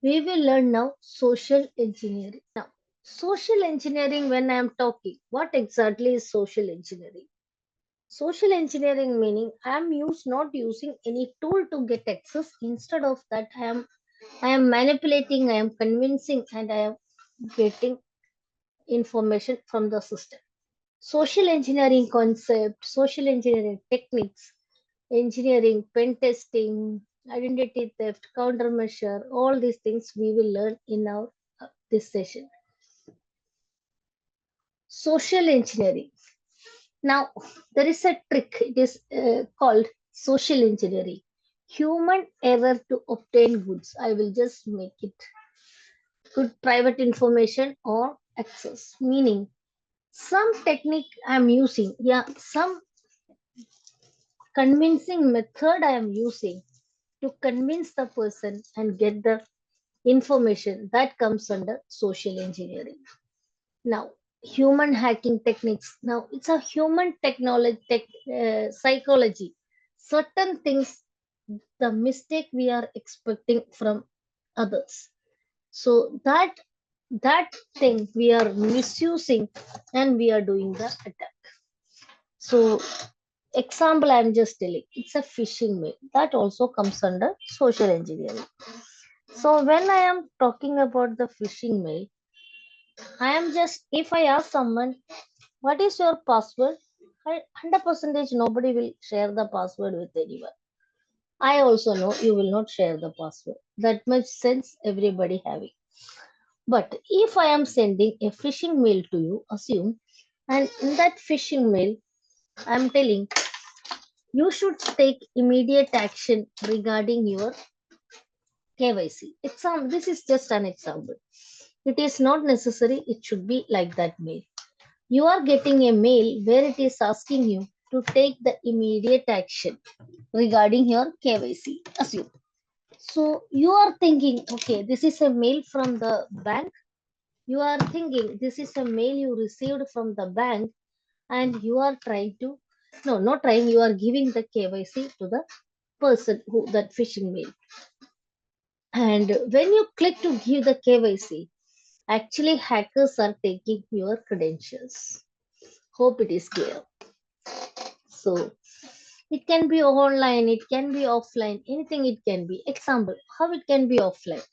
We will learn now social engineering. Now, social engineering, when I am talking, what exactly is social engineering? Social engineering meaning I am not using any tool to get access. Instead of that, I am manipulating, I am convincing, and I am getting information from the system. Social engineering concept, social engineering techniques, engineering, pen testing, identity theft, countermeasure, all these things we will learn in our this session. Social engineering. Now, there is a trick. It is called social engineering. Human error to obtain goods. I will just make it good private information or access. Meaning, some technique I'm using, yeah, some convincing method I am using to convince the person and get the information that comes under social engineering. Now, human hacking techniques. Now, it's a human technology, psychology. Certain things, the mistake we are expecting from others. So that thing we are misusing and we are doing the attack. So example I'm just telling, it's a phishing mail that also comes under social engineering. So when I am talking about the phishing mail, I am just, if I ask someone, what is your password? 100% nobody will share the password with anyone. I also know you will not share the password. That much sense everybody having. But if I am sending a phishing mail to you, assume, and in that phishing mail, I am telling you should take immediate action regarding your KYC. This is just an example. It is not necessary, it should be like that mail. You are getting a mail where it is asking you to take the immediate action regarding your KYC. Assume. So you are thinking, okay, this is a mail from the bank. You are thinking this is a mail you received from the bank and you are trying to, no, not trying, you are giving the KYC to the person who that phishing mail. And when you click to give the KYC, actually hackers are taking your credentials. Hope it is clear. So it can be online, it can be offline, anything it can be. Example, how it can be offline.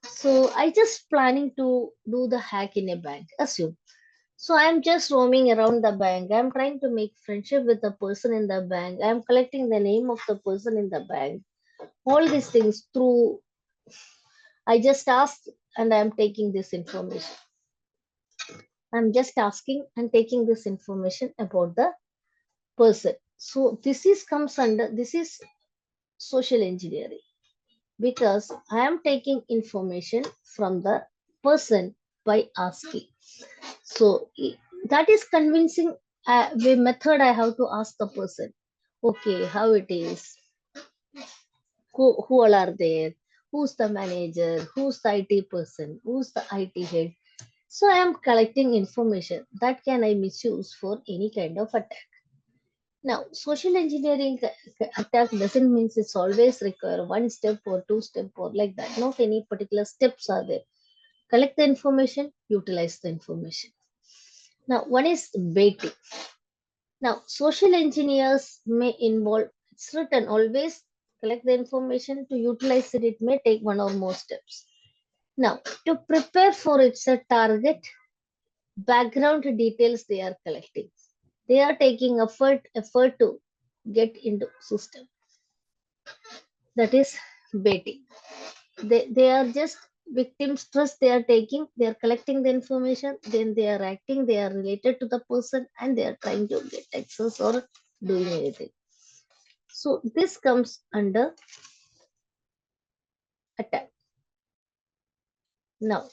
So I just planning to do the hack in a bank. Assume. So I'm just roaming around the bank. I'm trying to make friendship with the person in the bank. I'm collecting the name of the person in the bank. All these things through I just asked and I'm taking this information. I'm just asking and taking this information about the person. So this is social engineering because I am taking information from the person by asking. So that is convincing the method I have to ask the person. Okay, how it is, who all are there, who's the manager, who's the IT person, who's the IT head. So I am collecting information that can I misuse for any kind of attack. Now, social engineering attack doesn't mean it's always require one step or two step or like that. Not any particular steps are there. Collect the information, utilize the information. Now, one is baiting. Now, social engineers may involve, it's written always collect the information to utilize it. It may take one or more steps. Now, to prepare for its a target, background details they are collecting. They are taking effort to get into system. That is baiting. They are just victims trust they are taking, they are collecting the information, then they are acting, they are related to the person and they are trying to get access or doing anything. So this comes under attack. Now,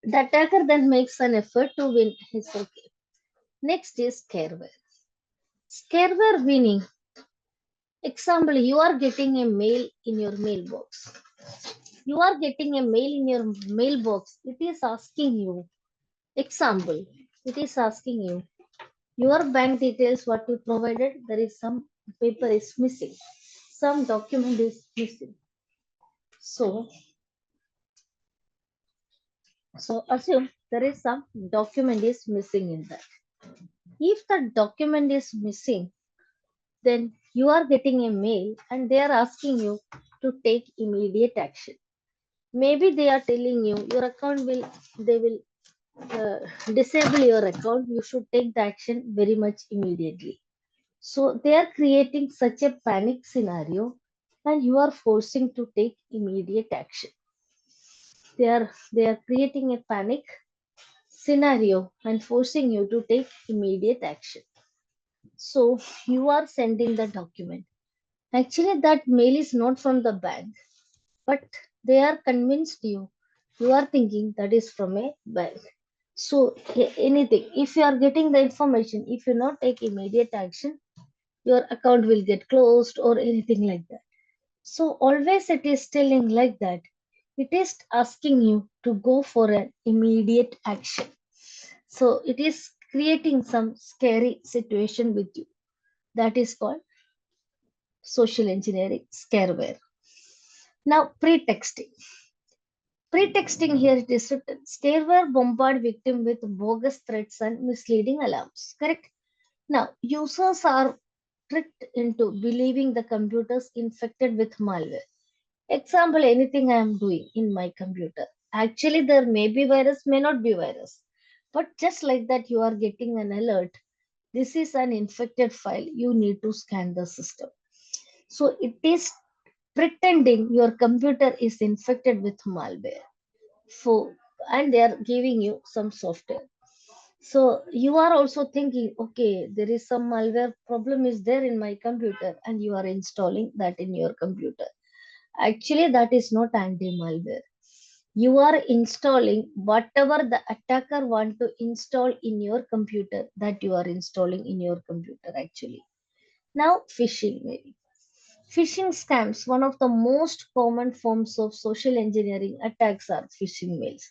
the attacker then makes an effort to win his okay. Next is scareware. Scareware winning. Example, you are getting a mail in your mailbox. You are getting a mail in your mailbox. It is asking you, example, it is asking you, Your bank details, what you provided, there is some paper is missing, some document is missing. So, so assume there is some document is missing in that. If the document is missing, then you are getting a mail and they are asking you to take immediate action. Maybe they are telling you your account will, they will uh, disable your account. You should take the action very much immediately. So they are creating such a panic scenario and you are forcing to take immediate action. They are creating a panic scenario and forcing you to take immediate action. So you are sending the document. Actually, that mail is not from the bank, but they are convinced you. You are thinking that is from a bank. So anything, if you are getting the information, if you not take immediate action, your account will get closed or anything like that. So always it is telling like that. It is asking you to go for an immediate action. So it is creating some scary situation with you. That is called social engineering scareware. Now pretexting. Pretexting here it is written. Scareware bombard victim with bogus threats and misleading alarms. Correct? Now users are tricked into believing the computer is infected with malware. Example, anything I am doing in my computer. Actually, there may be virus, may not be virus. But just like that, you are getting an alert. This is an infected file. You need to scan the system. So it is pretending your computer is infected with malware. So, and they are giving you some software. So you are also thinking, okay, there is some malware problem is there in my computer, and you are installing that in your computer. Actually, that is not anti-malware. You are installing whatever the attacker want to install in your computer, that you are installing in your computer actually. Now, phishing maybe. Phishing scams, one of the most common forms of social engineering attacks are phishing mails.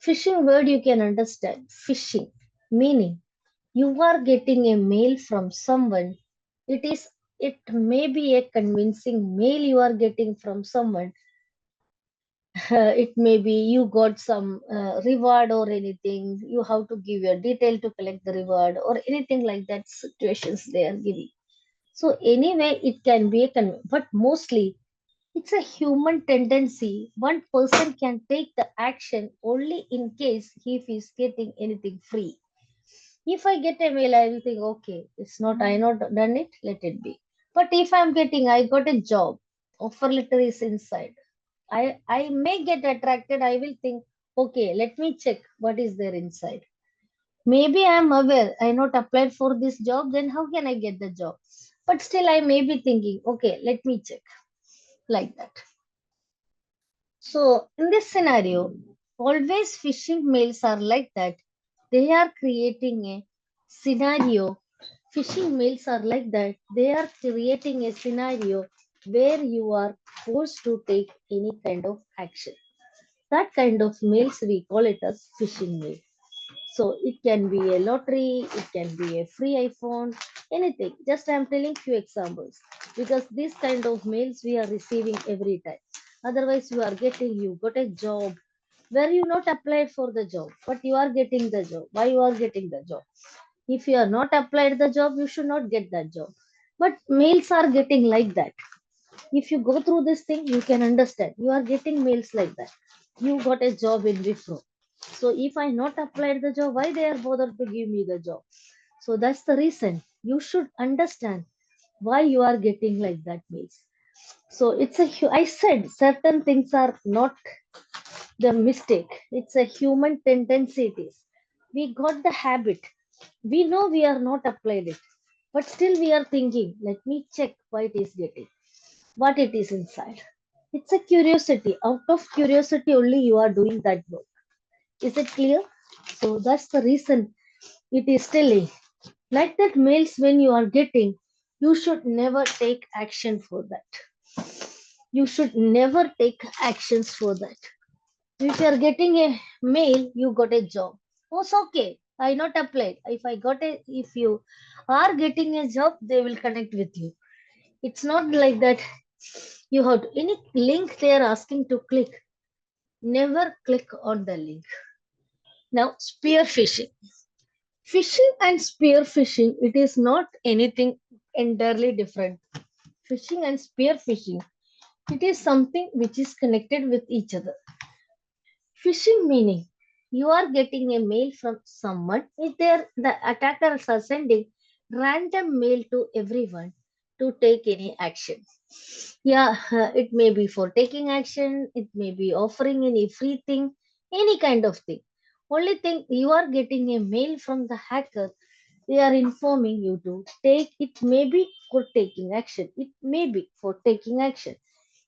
Phishing word you can understand. Phishing, meaning you are getting a mail from someone. It is it may be a convincing mail you are getting from someone. It may be you got some reward or anything. You have to give your detail to collect the reward or anything like that situations they are giving. So anyway, it can be but mostly it's a human tendency. One person can take the action only in case if he is getting anything free. If I get a mail, I will think, okay, it's not, I not done it, let it be. But if I'm getting, I got a job, offer letter is inside. I may get attracted. I will think, okay, let me check what is there inside. Maybe I am aware I not applied for this job, then how can I get the job? But still, I may be thinking, okay, let me check like that. So in this scenario, always phishing mails are like that. They are creating a scenario. Phishing mails are like that. They are creating a scenario where you are forced to take any kind of action. That kind of mails we call it as phishing mail. So it can be a lottery, it can be a free iPhone, anything. Just I'm telling few examples because these kind of mails we are receiving every time. Otherwise, you got a job where you not applied for the job, but you are getting the job. Why you are getting the job? If you are not applied the job, you should not get that job. But mails are getting like that. If you go through this thing, you can understand. You are getting mails like that. You got a job in Wipro. So if I not applied the job, why they are bothered to give me the job? So that's the reason. You should understand why you are getting like that mails. So I said certain things are not the mistake. It's a human tendency. It is. We got the habit. We know we are not applied it, but still we are thinking. Let me check why it is getting what it is inside. It's a curiosity. Out of curiosity only you are doing that work. Is it clear? So that's the reason it is telling. Like that mails when you are getting, you should never take action for that. You should never take actions for that. If you are getting a mail, you got a job. Oh, it's okay. I not applied. If you are getting a job, they will connect with you. It's not like that. You have to, any link they are asking to click, never click on the link. Now, spear phishing. Phishing and spear phishing, it is not anything entirely different. Phishing and spear phishing, it is something which is connected with each other. Phishing meaning you are getting a mail from someone. If the attackers are sending random mail to everyone to take any action. Yeah, it may be for taking action, it may be offering any free thing, any kind of thing. Only thing you are getting a mail from the hacker, they are informing you to take it, may be for taking action, it may be for taking action,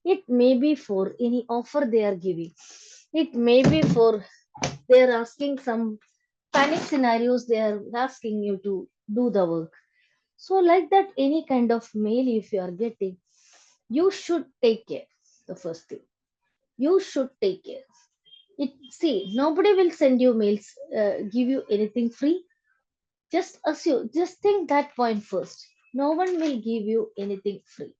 it may be for any offer they are giving, it may be for they are asking some panic scenarios, they are asking you to do the work. So, like that, any kind of mail if you are getting, you should take care. The first thing, you should take care. See, nobody will send you mails, give you anything free. Just assume, just think that point first. No one will give you anything free.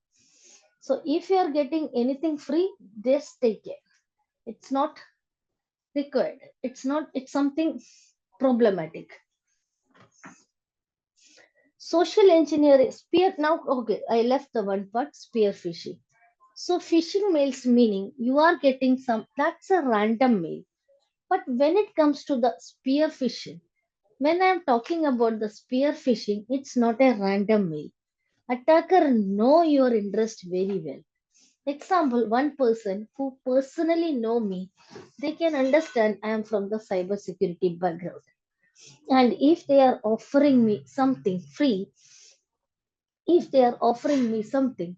So, if you are getting anything free, just take care. It's not required. It's not. It's something problematic. Social engineering, spear. Now, okay, I left the one part, spear phishing. So phishing mails meaning you are getting some, that's a random mail. But when it comes to the spear phishing, when I am talking about the spear phishing, it's not a random mail. Attacker know your interest very well. Example, one person who personally know me, they can understand I am from the cybersecurity background. And if they are offering me something free, if they are offering me something,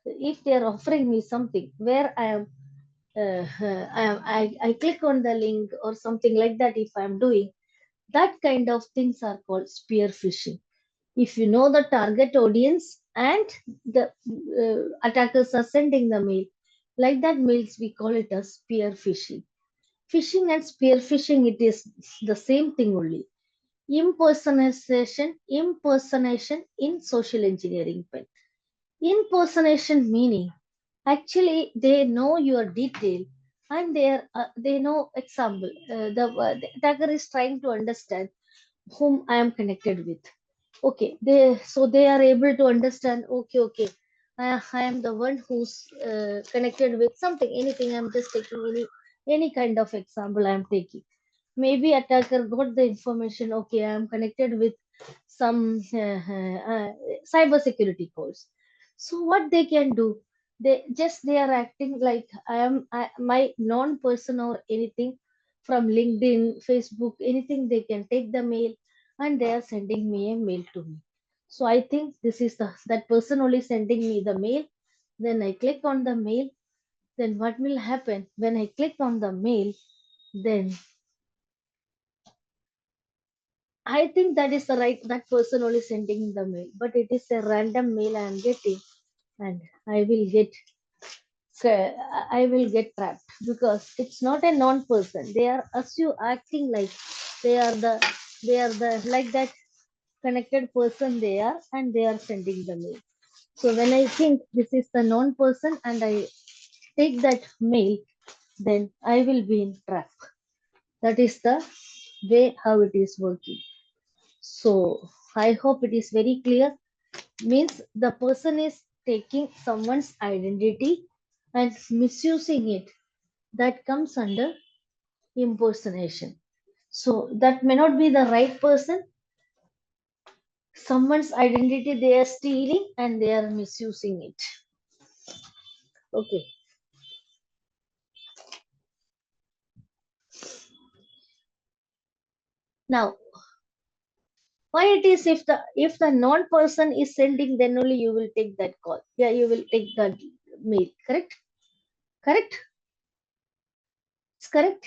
if they are offering me something where I click on the link or something like that, if I'm doing that kind of things are called spear phishing. If you know the target audience and the attackers are sending the mail, like that mails, we call it as spear phishing. Phishing and spear phishing, it is the same thing only. Impersonation in social engineering. Impersonation meaning actually they know your detail and they know example the attacker is trying to understand whom I am connected with. Okay, they are able to understand. Okay, okay, I am the one who's connected with something, anything. I'm just taking any kind of example. I'm taking. Maybe attacker got the information. Okay, I am connected with some cyber security course. So what they can do? They are acting like my non-person or anything from LinkedIn, Facebook, anything. They can take the mail and they are sending me a mail to me. So I think this is that person only sending me the mail. Then I click on the mail. Then what will happen when I click on the mail? Then I think that is the right, that person only sending the mail, but it is a random mail I am getting, and I will get I will get trapped because it's not a non-person. They are acting like they are the like that connected person they are, and they are sending the mail. So when I think this is the non-person and I take that mail, then I will be in trap. That is the way how it is working. So I hope it is very clear. Means the person is taking someone's identity and misusing it. That comes under impersonation. So that may not be the right person. Someone's identity they are stealing and they are misusing it. Okay. Now, why it is if the non-person is sending, then only you will take that call. Yeah, you will take that mail. Correct? Correct? It's correct.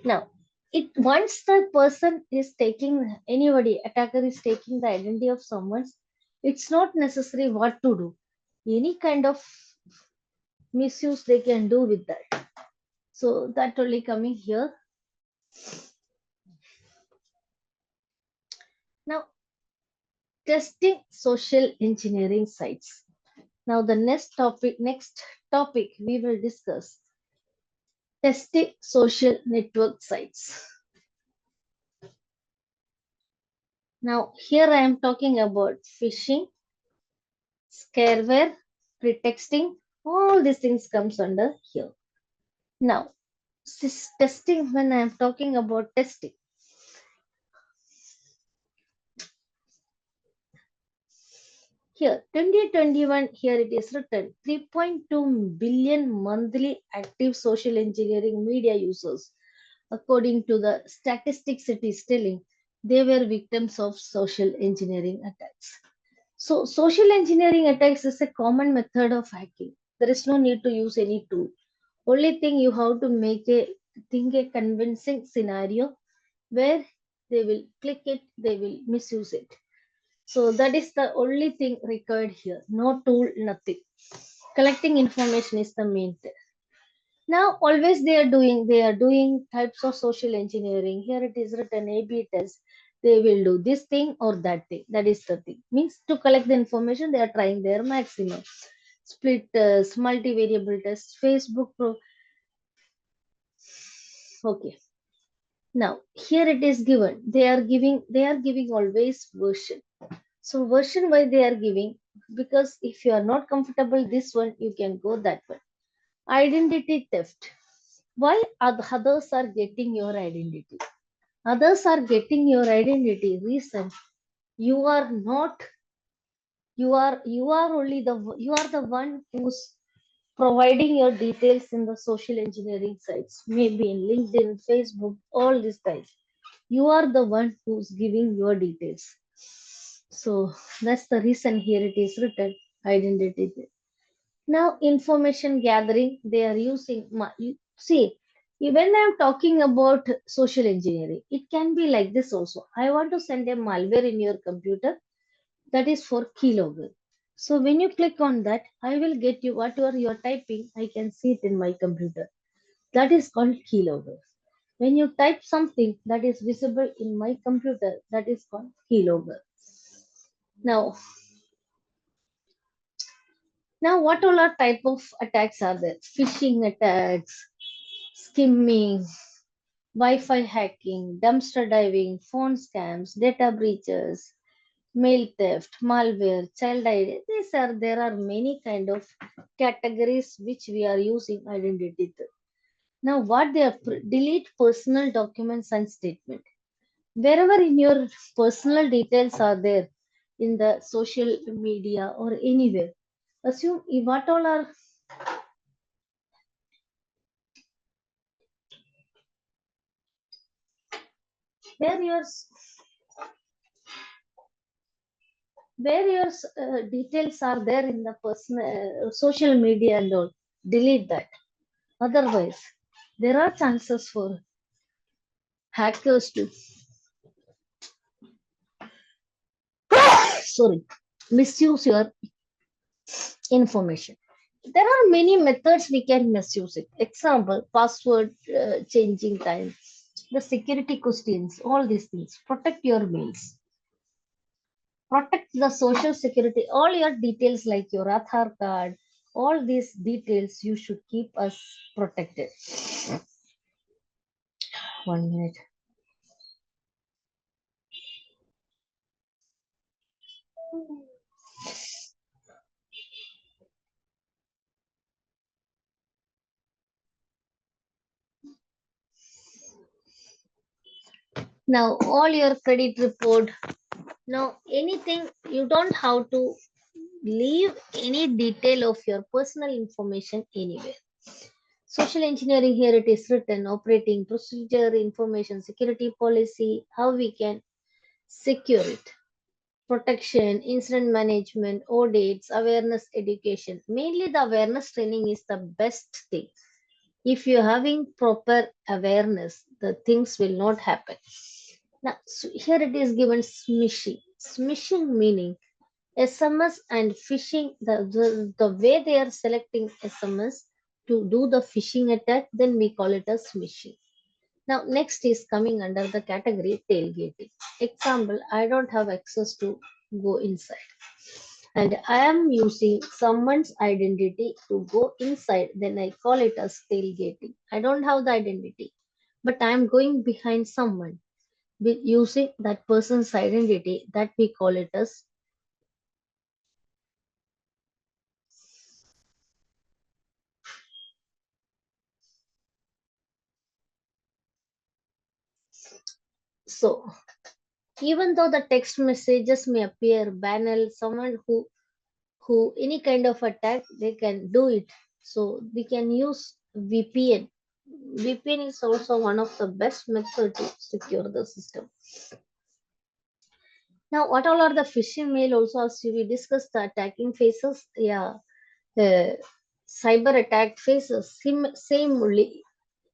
Now, it once the person is taking anybody, attacker is taking the identity of someone, it's not necessary what to do. Any kind of misuse they can do with that. So that only coming here. Now, testing social engineering sites. Now, the next topic we will discuss testing social network sites. Now, here I am talking about phishing, scareware, pretexting. All these things comes under here. Now, testing. When I am talking about testing, here 2021. Here it is written 3.2 billion monthly active social engineering media users. According to the statistics, it is telling they were victims of social engineering attacks. So, social engineering attacks is a common method of hacking. There is no need to use any tool. Only thing you have to make a convincing scenario where they will click it, they will misuse it. So that is the only thing required here. No tool, nothing. Collecting information is the main thing. Now, always they are doing types of social engineering. Here it is written A/B test. They will do this thing or that thing. That is the thing. Means to collect the information, they are trying their maximum. Split test, multivariable test, Facebook Pro. Okay. Now here it is given. They are giving always version. So version why they are giving, because if you are not comfortable this one, you can go that one. Identity theft. Why others are getting your identity? Others are getting your identity. Reason you are not. You are only the one who's providing your details in the social engineering sites, maybe in LinkedIn, Facebook, all these guys. You are the one who's giving your details. So that's the reason here it is written identity. Now, information gathering, they are using. See, when I'm talking about social engineering, it can be like this also. I want to send a malware in your computer that is for keylogger. So when you click on that, I will get you whatever you are typing, I can see it in my computer. That is called keylogger. When you type something that is visible in my computer, that is called keylogger. Now, now what all are type of attacks are there? Phishing attacks, skimming, Wi-Fi hacking, dumpster diving, phone scams, data breaches, mail theft, malware, child ID. There are many kind of categories which we are using identity. Now, what they are delete personal documents and statement. Wherever in your personal details are there in the social media or anywhere, assume what all are where your details are there in the personal social media and all. Delete that. Otherwise, there are chances for hackers to sorry misuse your information. There are many methods we can misuse it. Example, password changing time, the security questions, all these things. Protect your mails. Protect the social security, all your details like your Aadhaar card, all these details you should keep us protected. 1 minute. Now all your credit report. Now anything you don't have to leave any detail of your personal information anywhere. Social engineering, here it is written operating procedure, information security policy, how we can secure it. Protection, incident management, audits, awareness education. Mainly the awareness training is the best thing. If you're having proper awareness, the things will not happen. Now, so here it is given smishing. Smishing meaning SMS and phishing, the way they are selecting SMS to do the phishing attack, then we call it as smishing. Now, next is coming under the category tailgating. Example, I don't have access to go inside and I am using someone's identity to go inside, then I call it as tailgating. I don't have the identity, but I am going behind someone with using that person's identity, that we call it as. So even though the text messages may appear banal, someone who any kind of attack they can do it. So we can use VPN. VPN is also one of the best method to secure the system. Now, what all are the phishing mail? Also, as we discussed, the attacking phases. Yeah, cyber attack phases. Same only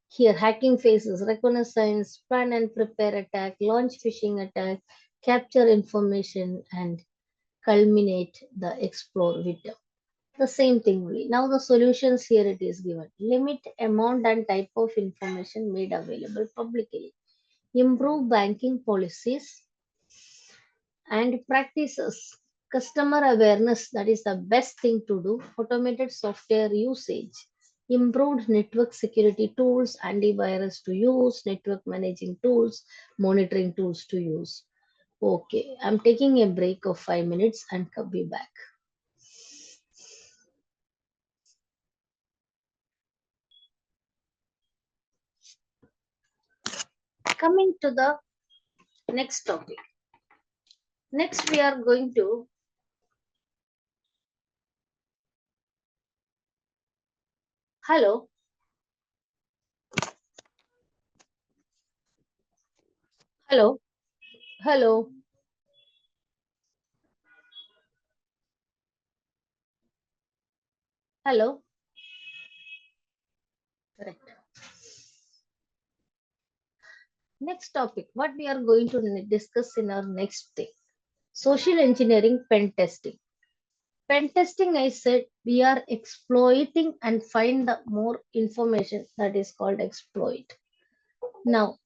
here. Hacking phases: reconnaissance, plan and prepare attack, launch phishing attack, capture information, and culminate the explore with the same thing only. Now the solutions here it is given. Limit amount and type of information made available publicly. Improve banking policies and practices. Customer awareness, that is the best thing to do. Automated software usage. Improved network security tools, antivirus to use, network managing tools, monitoring tools to use. Okay, I'm taking a break of 5 minutes and come be back. Coming to the next topic. Next, we are going to. Hello, hello, hello, hello. Correct. Next topic. What we are going to discuss in our next thing. Social engineering pen testing. Pen testing, I said, we are exploiting and find the more information, that is called exploit. Now,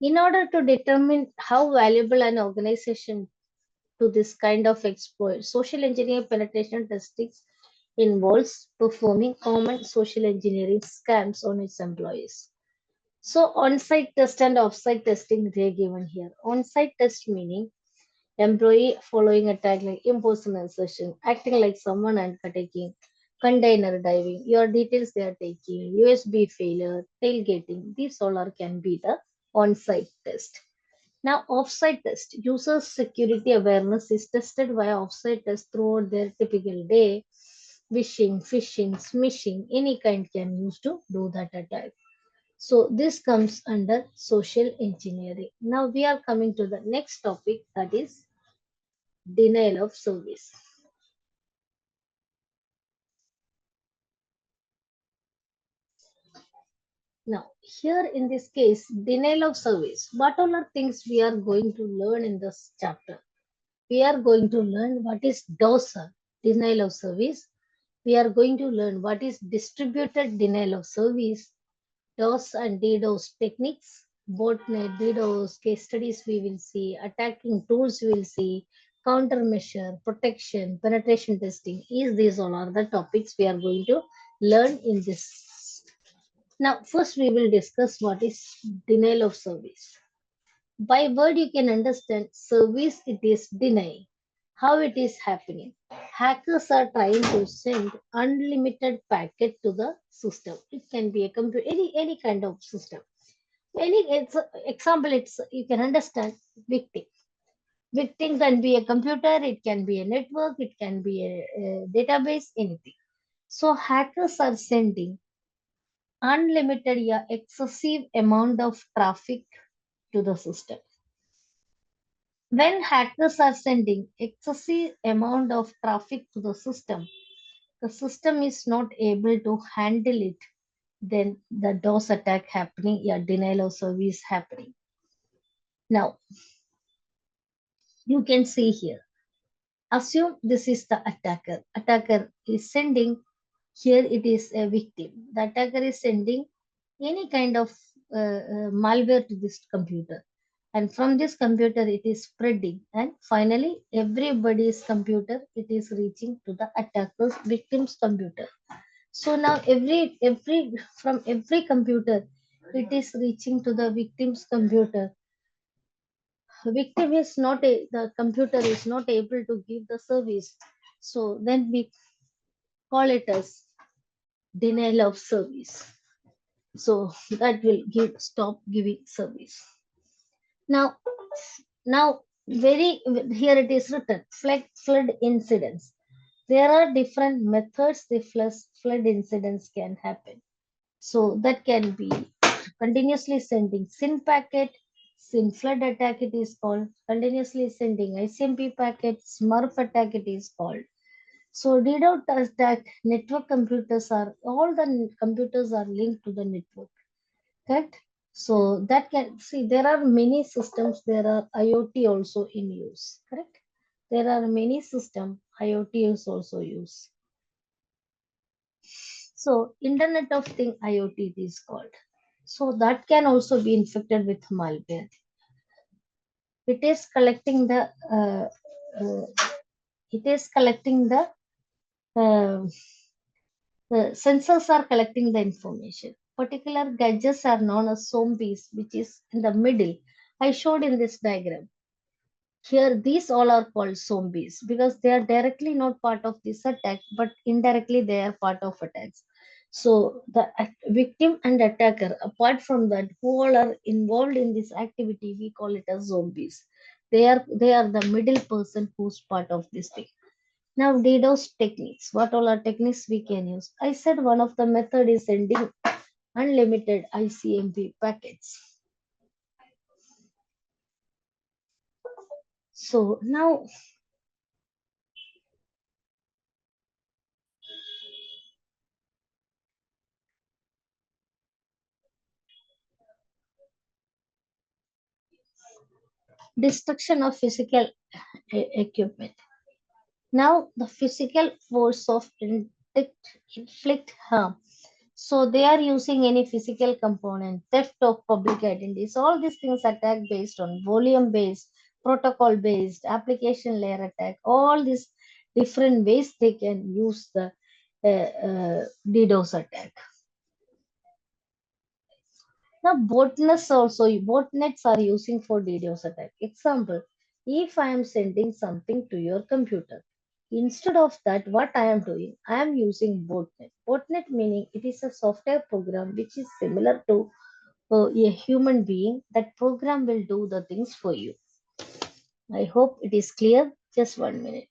in order to determine how valuable an organization to this kind of exploit, social engineering penetration testing involves performing common social engineering scams on its employees. So on-site test and off-site testing they are given here. On-site test meaning employee following attack like impersonation, acting like someone and taking container diving, your details they are taking, USB failure, tailgating, these all are can be the on-site test. Now, offsite test. Users' security awareness is tested via offsite test throughout their typical day. Wishing, phishing, smishing, any kind can use to do that attack. So this comes under social engineering. Now we are coming to the next topic, that is denial of service. Now here in this case, denial of service. What all are things we are going to learn in this chapter? We are going to learn what is DOSA, denial of service. We are going to learn what is distributed denial of service, DOS and DDoS techniques, botnet, DDoS, case studies we will see, attacking tools we will see, countermeasure, protection, penetration testing. Is these all are the topics we are going to learn in this. Now, first we will discuss what is denial of service. By word you can understand service it is deny. How it is happening? Hackers are trying to send unlimited packet to the system. It can be a computer, any kind of system. Any example, it's you can understand victim. Victim can be a computer, it can be a network, it can be a database, anything. So hackers are sending unlimited, yeah, excessive amount of traffic to the system. When hackers are sending excessive amount of traffic to the system, the system is not able to handle it, then the DOS attack happening, yeah, denial of service happening. Now, you can see here, assume this is the attacker. Attacker is sending, here it is a victim. The attacker is sending any kind of malware to this computer. And from this computer, it is spreading. And finally, everybody's computer, it is reaching to the attacker's victim's computer. So now from every computer, it is reaching to the victim's computer. Victim is not the computer is not able to give the service. So then we call it as denial of service. So that will stop giving service. Now, now very here it is written flood incidents. There are different methods the flood incidents can happen. So that can be continuously sending SYN packet, SYN flood attack it is called, continuously sending ICMP packet, Smurf attack it is called. So DDoS attack, network computers are, all the computers are linked to the network, correct? So that can, see there are many systems, there are IoT also in use, correct? There are many system, IoT is also used. So Internet of Thing IoT it is called. So that can also be infected with malware. It is collecting the it is collecting uh, the sensors are collecting the information. Particular gadgets are known as zombies, which is in the middle. I showed in this diagram. Here, these all are called zombies because they are directly not part of this attack, but indirectly they are part of attacks. So the victim and attacker, apart from that, who all are involved in this activity, we call it as zombies. They are the middle person who's part of this thing. Now DDoS techniques. What all are techniques we can use? I said one of the method is sending unlimited ICMP packets. So now destruction of physical equipment. Now the physical force of inflict harm. So they are using any physical component, theft of public identities, all these things attack based on volume based, protocol based, application layer attack, all these different ways they can use the DDoS attack. Now botnets are using for DDoS attack. Example, if I am sending something to your computer, instead of that, what I am doing, I am using botnet. Botnet meaning it is a software program which is similar to a human being. That program will do the things for you. I hope it is clear. Just 1 minute.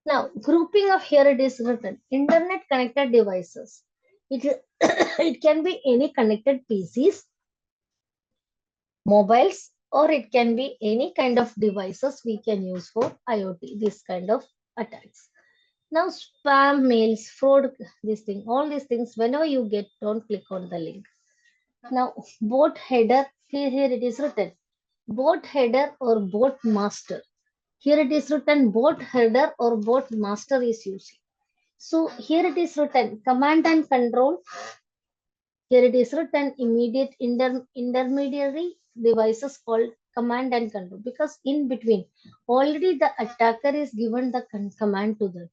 Now, grouping of here it is written internet connected devices. It, it can be any connected PCs, mobiles, or it can be any kind of devices we can use for IoT, this kind of attacks. Now, spam mails, fraud, this thing, all these things, whenever you get, don't click on the link. Now, bot header, here it is written, bot header or bot master. Here it is written bot header or bot master is using. So here it is written command and control. Here it is written immediate intermediary devices called command and control, because in between already the attacker is given the command to that.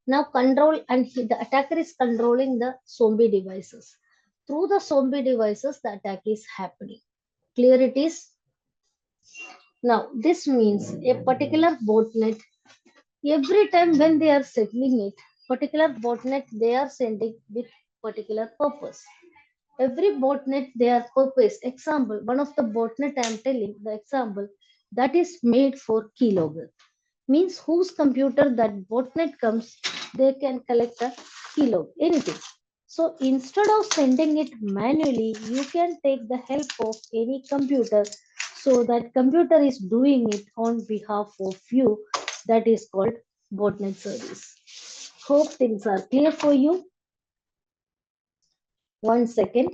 Now control, and the attacker is controlling the zombie devices. Through the zombie devices, the attack is happening. Clear it is? Now, this means a particular botnet, every time when they are sending it, particular botnet they are sending with particular purpose. Every botnet their purpose. Example, one of the botnet I am telling the example that is made for keylogger. Means whose computer that botnet comes, they can collect a keylog, anything. So instead of sending it manually, you can take the help of any computer. So that computer is doing it on behalf of you. That is called botnet service. Hope things are clear for you. 1 second.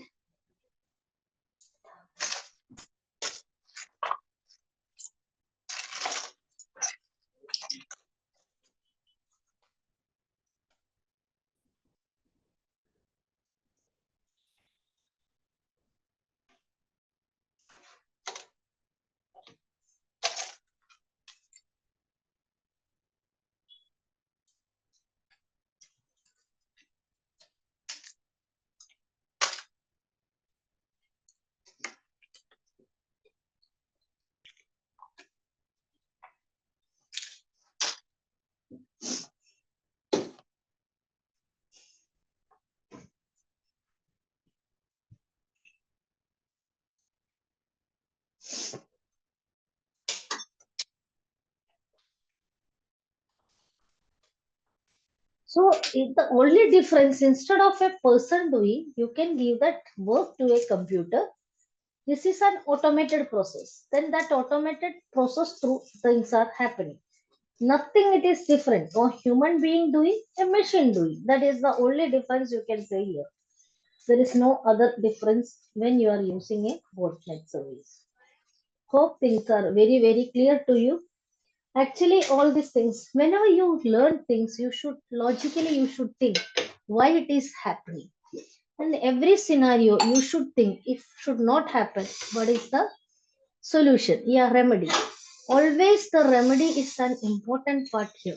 So the only difference, instead of a person doing, you can give that work to a computer. This is an automated process. Then that automated process through things are happening. Nothing it is different. A human being doing, a machine doing. That is the only difference you can say here. There is no other difference when you are using a botnet service. Hope things are very, very clear to you. Actually, all these things, whenever you learn things, you should logically you should think why it is happening. And every scenario you should think if should not happen, what is the solution? Yeah, remedy. Always the remedy is an important part here.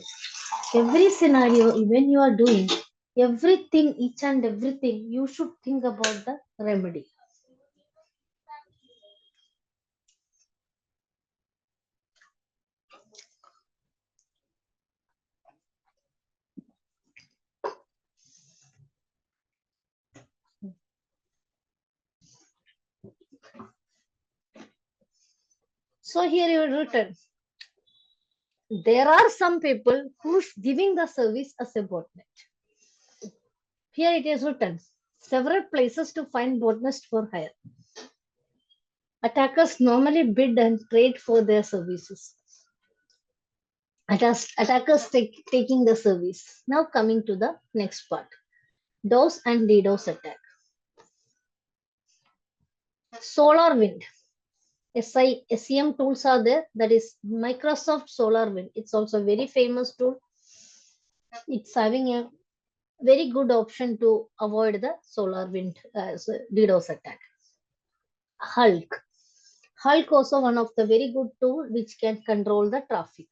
Every scenario, when you are doing everything, each and everything, you should think about the remedy. So here you are written. There are some people who's giving the service as a botnet. Here it is written. Several places to find botnets for hire. Attackers normally bid and trade for their services. Attackers taking the service. Now coming to the next part. DOS and DDoS attack. SolarWind. SEM tools are there. That is Microsoft SolarWind. It's also a very famous tool. It's having a very good option to avoid the SolarWind DDoS attack. Hulk. Hulk also one of the very good tool which can control the traffic.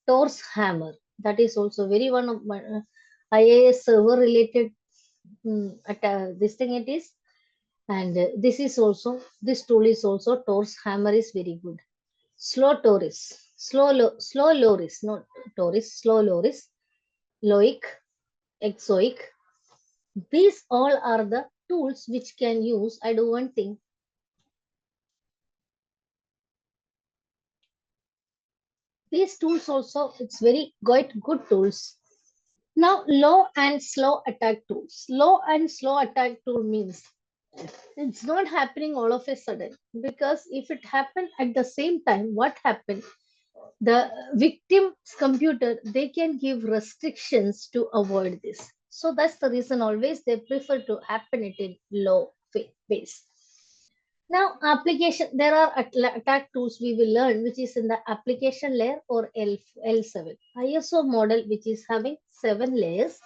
Tor's hammer. That is also very one of my IAS server related this thing it is. And this tool is also Tor's hammer is very good. Slow Toris, slow Loris, not Toris, slow Loris, Loic, Exoic. These all are the tools which can use. I do one thing. These tools also, it's very quite good tools. Now, low and slow attack tools. Low and slow attack tool means it's not happening all of a sudden, because if it happened at the same time, what happened? The victim's computer, they can give restrictions to avoid this. So that's the reason always they prefer to happen it in low phase. Now, application, there are attack tools we will learn, which is in the application layer or L7. ISO model, which is having 7 layers.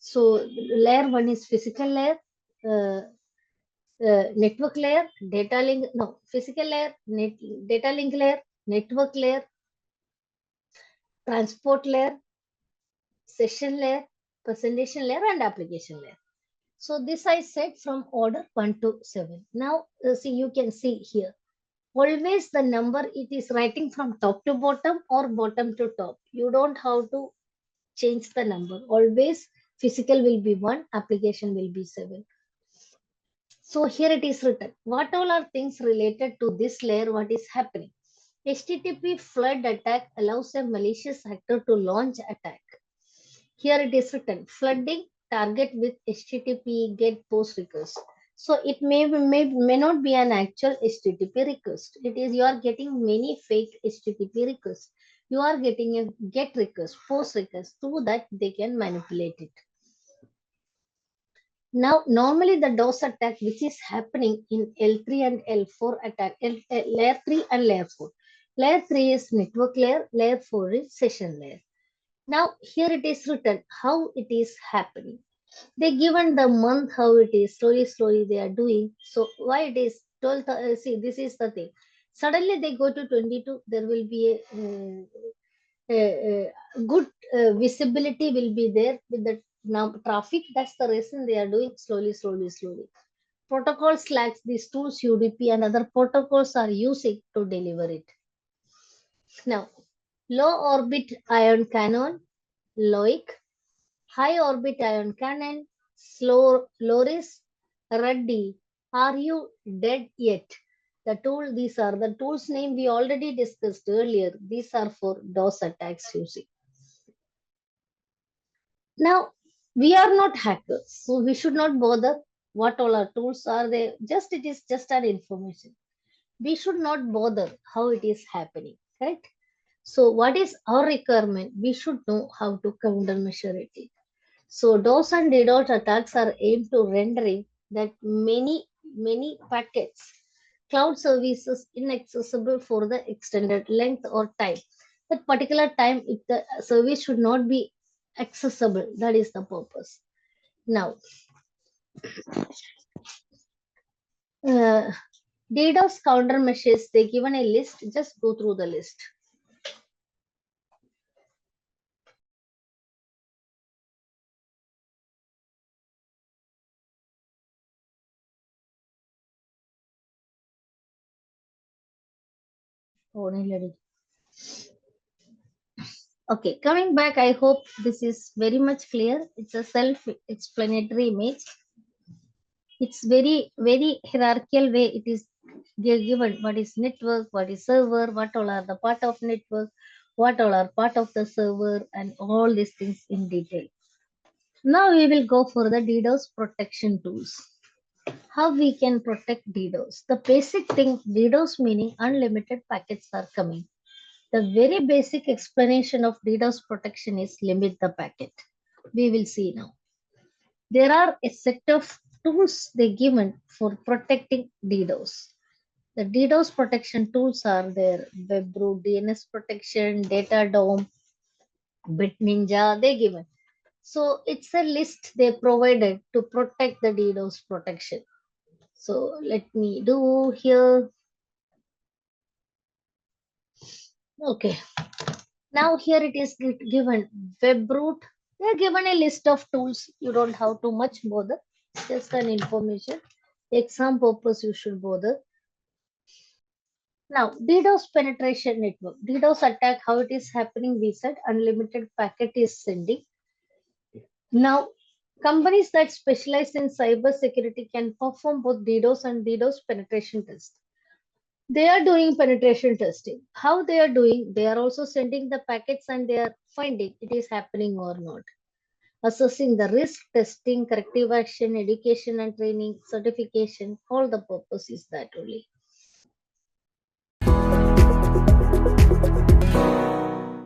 So layer 1 is physical layer. network layer, data link, no, physical layer, data link layer, network layer, transport layer, session layer, presentation layer, and application layer. So this I said from order 1 to 7. Now, see, you can see here. Always the number it is writing from top to bottom or bottom to top. You don't have to change the number. Always physical will be 1, application will be 7. So here it is written. What all are things related to this layer? What is happening? HTTP flood attack allows a malicious actor to launch attack. Here it is written, flooding target with HTTP GET POST request. So it may not be an actual HTTP request. It is you are getting many fake HTTP requests. You are getting a GET request, POST request, so that they can manipulate it. Now, normally the DOS attack which is happening in L3 and L4 attack, layer 3 and layer 4. Layer 3 is network layer, layer 4 is session layer. Now, here it is written how it is happening. They given the month how it is, slowly they are doing. So, why it is 12, see, this is the thing. Suddenly they go to 22, there will be good visibility will be there with the now traffic. That's the reason they are doing slowly. Protocols like these tools, UDP and other protocols are using to deliver it. Now, low orbit ion cannon, LOIC, high orbit ion cannon, Loris, Ruddy. Are you dead yet? These are the tools name we already discussed earlier. These are for DOS attacks using. Now, we are not hackers, so we should not bother what all our tools are there. Just it is just an information. We should not bother how it is happening, right? So, what is our requirement? We should know how to countermeasure it. So, DOS and DDoS attacks are aimed to rendering that many packets, cloud services inaccessible for the extended length or time. That particular time, if the service should not be accessible, that is the purpose. Now, uh, DDoS countermeasures, they given a list, just go through the list. Okay, coming back, I hope this is very much clear. It's a self-explanatory image. It's very hierarchical way it is given. What is network, what is server, what all are the part of network, what all are part of the server, and all these things in detail. Now we will go for the DDoS protection tools. How we can protect DDoS. The basic thing, DDoS meaning unlimited packets are coming. The very basic explanation of DDoS protection is limit the packet. We will see now. There are a set of tools they given for protecting DDoS. The DDoS protection tools are there: WebRoot, DNS protection, Datadome, BitNinja, they given. So it's a list they provided to protect the DDoS protection. So let me do here. Okay. Now here it is given WebRoot. They are given a list of tools. You don't have too much bother. Just an information. Exam purpose you should bother. Now DDoS penetration network. DDoS attack, how it is happening, we said unlimited packet is sending. Now companies that specialize in cybersecurity can perform both DDoS and DDoS penetration tests. They are doing penetration testing. How they are doing? They are also sending the packets and they are finding it is happening or not. Assessing the risk, testing, corrective action, education and training, certification, all the purpose is that only.